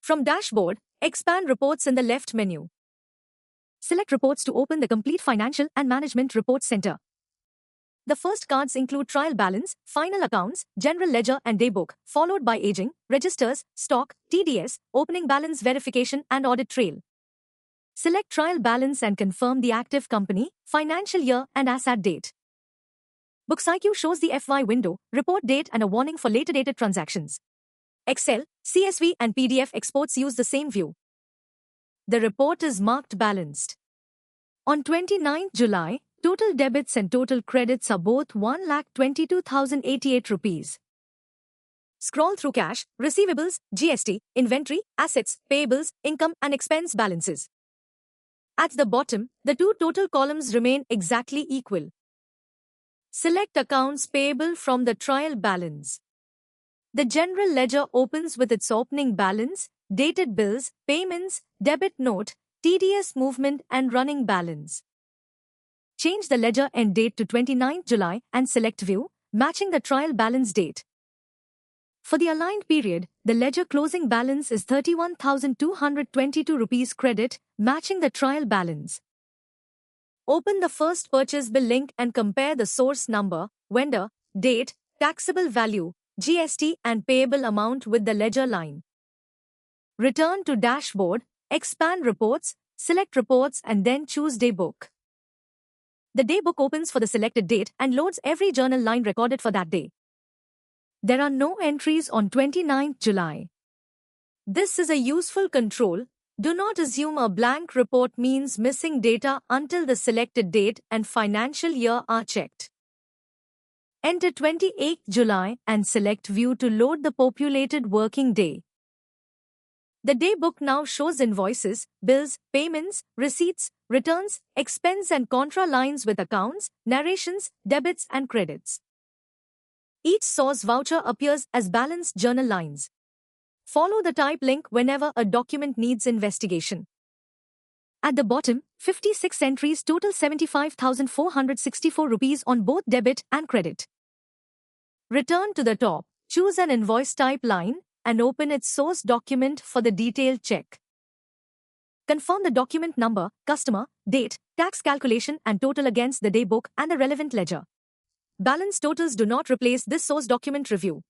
From Dashboard, expand Reports in the left menu. Select Reports to open the complete Financial and Management Reports Center. The first cards include Trial Balance, Final Accounts, General Ledger and Daybook, followed by Aging, Registers, Stock, TDS, Opening Balance Verification and Audit Trail. Select Trial Balance and confirm the active company, financial year and asset date. BooksIQ shows the FY window, report date and a warning for later dated transactions. Excel, CSV and PDF exports use the same view. The report is marked balanced. On 29 July, total debits and total credits are both 1,22,088 rupees. Scroll through cash, receivables, GST, inventory, assets, payables, income and expense balances. At the bottom, the two total columns remain exactly equal. Select accounts payable from the trial balance. The general ledger opens with its opening balance, dated bills, payments, debit note, TDS movement and running balance. Change the ledger end date to 29 July and select View, matching the trial balance date. For the aligned period, the ledger closing balance is 31,222 rupees credit, matching the trial balance. Open the first purchase bill link and compare the source number, vendor, date, taxable value, GST and payable amount with the ledger line. Return to Dashboard, expand Reports, select Reports and then choose Daybook. The Daybook opens for the selected date and loads every journal line recorded for that day. There are no entries on 29 July. This is a useful control. Do not assume a blank report means missing data until the selected date and financial year are checked. Enter 28 July and select View to load the populated working day. The Daybook now shows invoices, bills, payments, receipts, returns, expense and contra lines with accounts, narrations, debits and credits. Each source voucher appears as balanced journal lines. Follow the type link whenever a document needs investigation. At the bottom, 56 entries total 75,464 rupees on both debit and credit. Return to the top, choose an invoice type line, and open its source document for the detailed check. Confirm the document number, customer, date, tax calculation and total against the Daybook and the relevant ledger. Balance totals do not replace this source document review.